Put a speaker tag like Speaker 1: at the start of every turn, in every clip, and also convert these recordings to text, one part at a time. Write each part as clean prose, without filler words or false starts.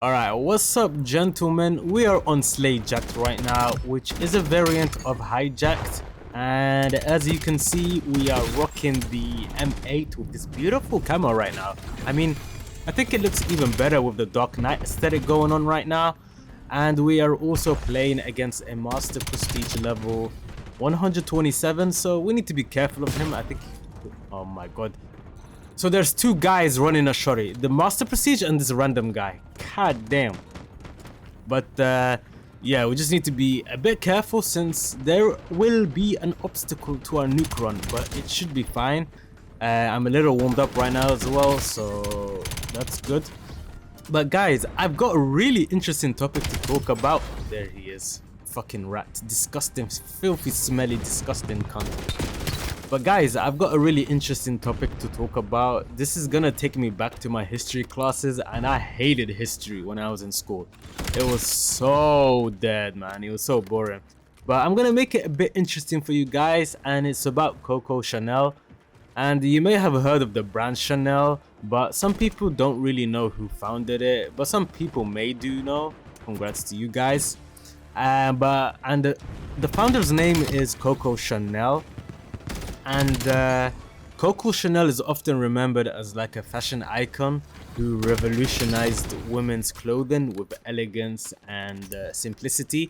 Speaker 1: Alright, what's up gentlemen? We are on Sledgehammer right now, which is a variant of Hijacked. And as you can see, we are rocking the M8 with this beautiful camera right now. I mean, I think it looks even better with the Dark Knight aesthetic going on right now. And we are also playing against a Master Prestige level 127, so we need to be careful of him. I think, oh my god. So there's two guys running a shorty, the Master Prestige and this random guy. God damn. But yeah, we just need to be a bit careful since there will be an obstacle to our nuke run, but it should be fine. I'm a little warmed up right now as well, so that's good. But guys, I've got a really interesting topic to talk about. There he is. Fucking rat. Disgusting, filthy, smelly, disgusting cunt. But guys, I've got a really interesting topic to talk about. This is gonna take me back to my history classes, and I hated history when I was in school. It was so dead, man. It was so boring. But I'm gonna make it a bit interesting for you guys, and it's about Coco Chanel. And you may have heard of the brand Chanel, but some people don't really know who founded it. But some people may do know. Congrats to you guys. The founder's name is Coco Chanel. And Coco Chanel is often remembered as like a fashion icon who revolutionized women's clothing with elegance and simplicity.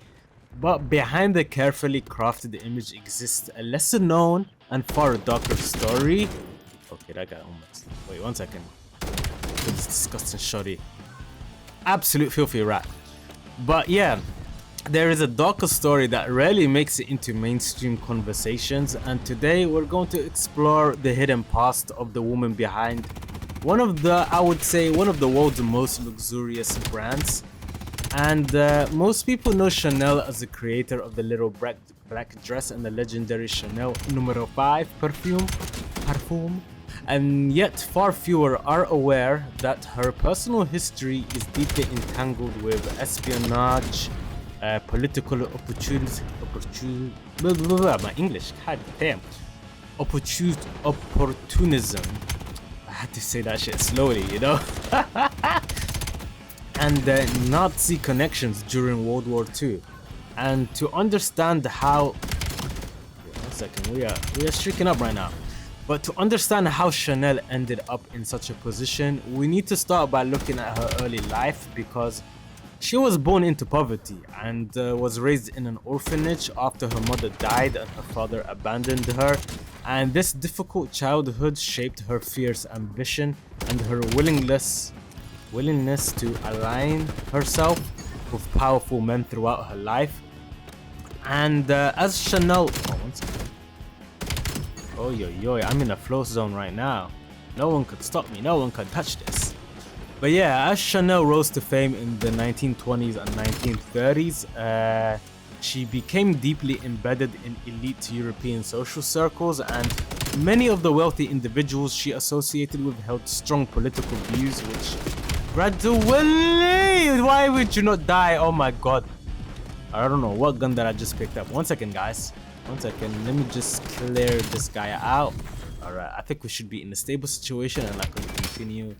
Speaker 1: But behind the carefully crafted image exists a lesser known and far darker story. Okay, that guy almost. Wait 1 second. This disgusting shoddy. Absolute filthy rat. But yeah. There is a darker story that rarely makes it into mainstream conversations, and today we're going to explore the hidden past of the woman behind one of the world's most luxurious brands. And most people know Chanel as the creator of the little black dress and the legendary Chanel Numero 5 perfume. And yet far fewer are aware that her personal history is deeply entangled with espionage, political opportunism, my English, god damn, opportunism. I had to say that shit slowly, you know. And Nazi connections during World War II. And to understand how, 1 second, we are streaking up right now. But to understand how Chanel ended up in such a position, we need to start by looking at her early life, because she was born into poverty and was raised in an orphanage after her mother died and her father abandoned her. And this difficult childhood shaped her fierce ambition and her willingness to align herself with powerful men throughout her life. And as Chanel... Oh, 1 second. Oh, yo, I'm in a flow zone right now. No one could stop me. No one could touch this. But yeah, as Chanel rose to fame in the 1920s and 1930s, she became deeply embedded in elite European social circles, and many of the wealthy individuals she associated with held strong political views, which gradually... Why would you not die? Oh my god. I don't know what gun that I just picked up. 1 second, guys. 1 second. Let me just clear this guy out. Alright, I think we should be in a stable situation and I can continue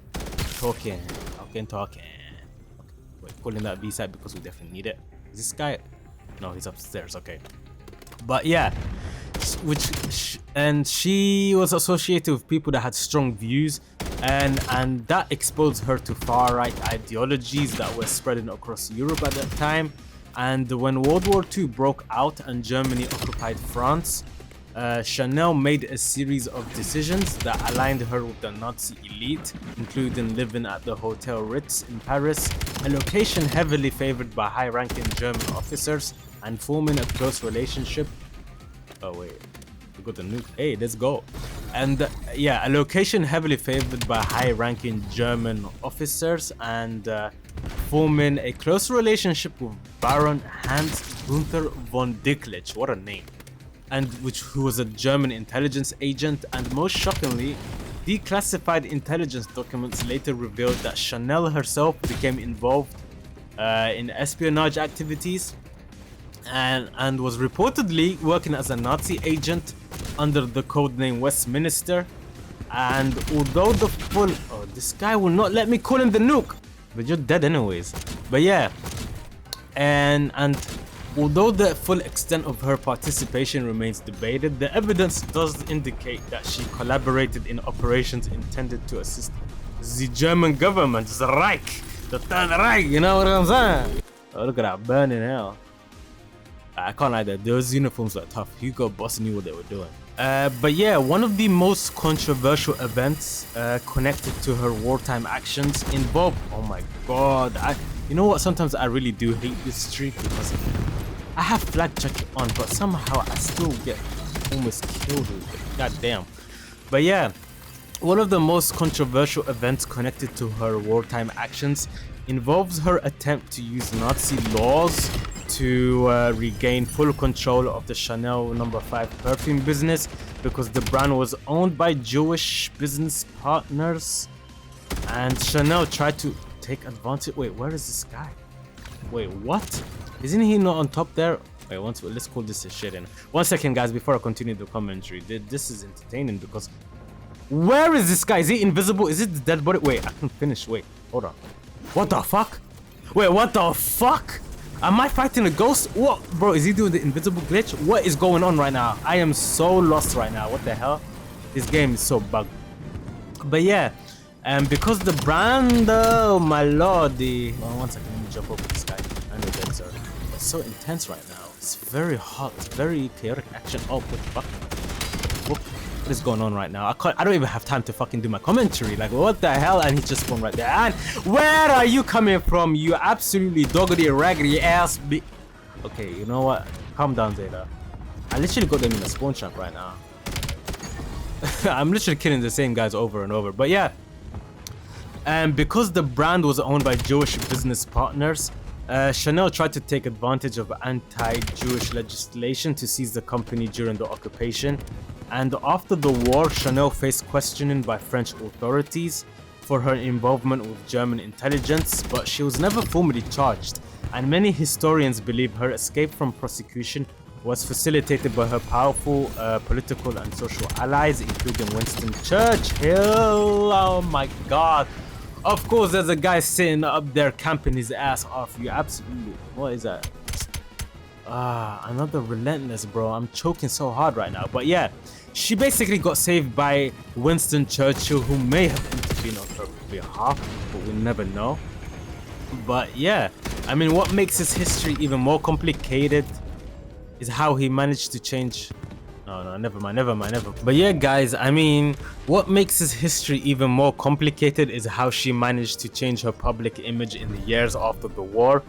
Speaker 1: talking. Okay, wait, calling that B-side because we definitely need it. Is this guy? No, he's upstairs. Okay, but yeah, she was associated with people that had strong views, and that exposed her to far-right ideologies that were spreading across Europe at that time. And when World War II broke out and Germany occupied France, Chanel made a series of decisions that aligned her with the Nazi elite, including living at the Hotel Ritz in Paris, a location heavily favored by high-ranking German officers, and forming a close relationship. Oh wait, we got the nuke. Hey, let's go. And yeah, a location heavily favored by high-ranking German officers, and forming a close relationship with Baron Hans Gunther von Dicklich. What a name. And who was a German intelligence agent, and most shockingly, declassified intelligence documents later revealed that Chanel herself became involved in espionage activities and was reportedly working as a Nazi agent under the codename Westminster. And although the full... Oh, this guy will not let me call him the nuke! but you're dead anyways. But yeah, and although the full extent of her participation remains debated, the evidence does indicate that she collaborated in operations intended to assist the German government, the Reich, the Third Reich, you know what I'm saying? Oh, look at that burning hell. I can't lie, that those uniforms are tough. Hugo Boss knew what they were doing. But yeah, one of the most controversial events connected to her wartime actions involved, oh my god, you know what, sometimes I really do hate this streak because I have flag jacket on, but somehow I still get almost killed with it. God damn. But yeah, one of the most controversial events connected to her wartime actions involves her attempt to use Nazi laws to regain full control of the Chanel No. 5 perfume business, because the brand was owned by Jewish business partners, and Chanel tried to take advantage. Wait, where is this guy? Wait, what? Isn't he not on top there? Wait, let's call this a shit in. 1 second, guys, before I continue the commentary. This is entertaining because where is this guy? Is he invisible? Is it the dead body? Wait, I can finish. Wait, hold on. What the fuck? Wait, what the fuck? Am I fighting a ghost? What? Bro, is he doing the invisible glitch? What is going on right now? I am so lost right now. What the hell? This game is so bugged. But yeah, and because the brand, oh my lord, well, 1 second, let me jump over this guy. I know that, sorry. It's so intense right now. It's very hot, very chaotic action. Oh, what the fuck? What is going on right now? I don't even have time to fucking do my commentary. Like, what the hell? And he just spawned right there. And where are you coming from, you absolutely doggedy raggedy ass Okay, you know what? Calm down, Zeta. I literally got them in a spawn trap right now. I'm literally killing the same guys over and over. But yeah, and because the brand was owned by Jewish business partners, Chanel tried to take advantage of anti-Jewish legislation to seize the company during the occupation. And after the war, Chanel faced questioning by French authorities for her involvement with German intelligence, but she was never formally charged. And many historians believe her escape from prosecution was facilitated by her powerful political and social allies, including Winston Churchill. Oh my god. Of course, there's a guy sitting up there camping his ass off. You absolutely... What is that? Another relentless, bro. I'm choking so hard right now. But yeah, she basically got saved by Winston Churchill, who may have intervened on her behalf, but we'll never know. But yeah, I mean, what makes his history even more complicated is how he managed to change... No, never mind. But yeah, guys, I mean, what makes his history even more complicated is how she managed to change her public image in the years after the war,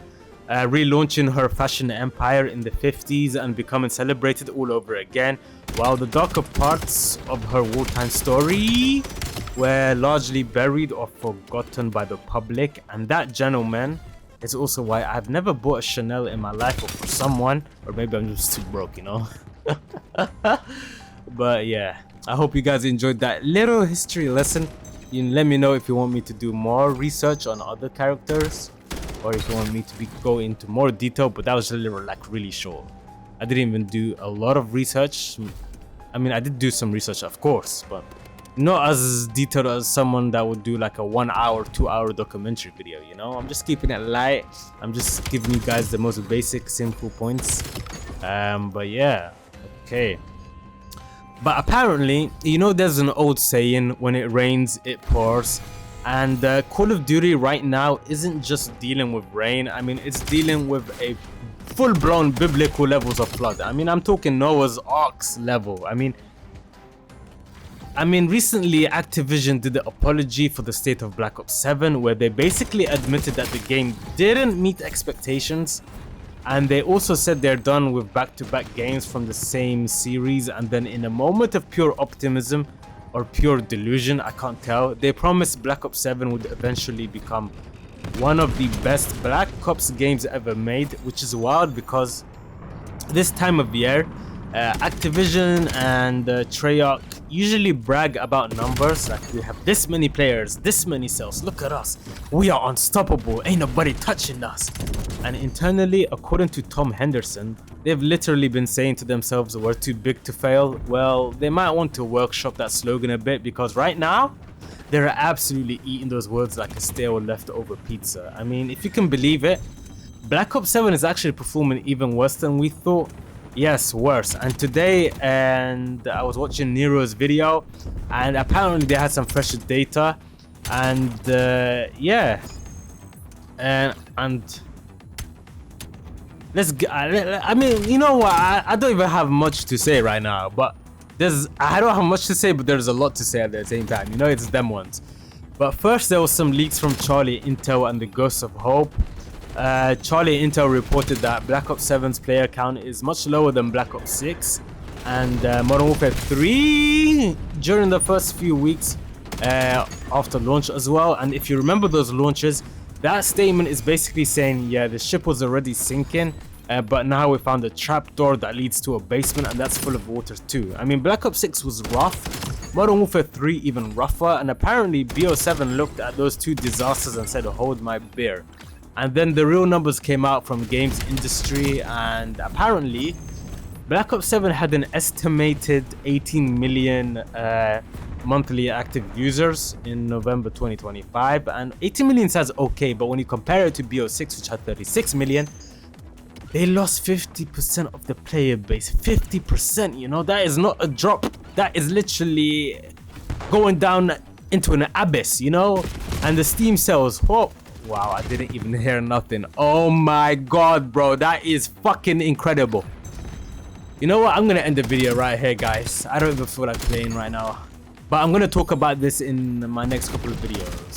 Speaker 1: relaunching her fashion empire in the 50s and becoming celebrated all over again, while the darker parts of her wartime story were largely buried or forgotten by the public. And that, gentlemen, is also why I've never bought a Chanel in my life, or for someone, or maybe I'm just too broke, you know. But yeah, I hope you guys enjoyed that little history lesson. You let me know if you want me to do more research on other characters, or if you want me to go into more detail. But that was really short. I didn't even do a lot of research. I mean, I did do some research, of course, but not as detailed as someone that would do like a 1 hour, 2 hour documentary video, you know. I'm just keeping it light. I'm just giving you guys the most basic, simple points. But yeah, okay. But apparently, you know, there's an old saying, when it rains, it pours. And Call of Duty right now isn't just dealing with rain. I mean, it's dealing with a full-blown biblical levels of flood. I mean, I'm talking Noah's Ark level. I mean, recently Activision did an apology for the state of Black Ops 7, where they basically admitted that the game didn't meet expectations. And they also said they're done with back-to-back games from the same series. And then in a moment of pure optimism or pure delusion, I can't tell, they promised Black Ops 7 would eventually become one of the best Black Ops games ever made, which is wild because this time of year, Activision and Treyarch usually brag about numbers, like we have this many players, this many sales, look at us, we are unstoppable, ain't nobody touching us. And internally, according to Tom Henderson, they've literally been saying to themselves, we're too big to fail. Well, they might want to workshop that slogan a bit, because right now they're absolutely eating those words like a stale leftover pizza. I mean, if you can believe it, Black Ops 7 is actually performing even worse than we thought. Yes, worse. And today, and I was watching Nero's video, and apparently they had some fresh data, and yeah, and I mean, you know what? I don't even have much to say right now, but I don't have much to say, but there's a lot to say at the same time. You know, it's them ones. But first, there was some leaks from Charlie, Intel, and the Ghosts of Hope. Charlie and Intel reported that Black Ops 7's player count is much lower than Black Ops 6 and Modern Warfare 3 during the first few weeks after launch as well. And if you remember those launches, that statement is basically saying, yeah, the ship was already sinking, but now we found a trapdoor that leads to a basement, and that's full of water too. I mean, Black Ops 6 was rough, Modern Warfare 3 even rougher, and apparently BO7 looked at those two disasters and said, hold my beer. And then the real numbers came out from games industry, and apparently Black Ops 7 had an estimated 18 million monthly active users in November 2025, and 18 million sounds okay, but when you compare it to BO6, which had 36 million, they lost 50% of the player base. 50%, you know, that is not a drop, that is literally going down into an abyss, you know. And the Steam sales, whoa, wow, I didn't even hear nothing. Oh my god, bro, that is fucking incredible. You know what, I'm gonna end the video right here, guys. I don't even feel like playing right now, but I'm gonna talk about this in my next couple of videos.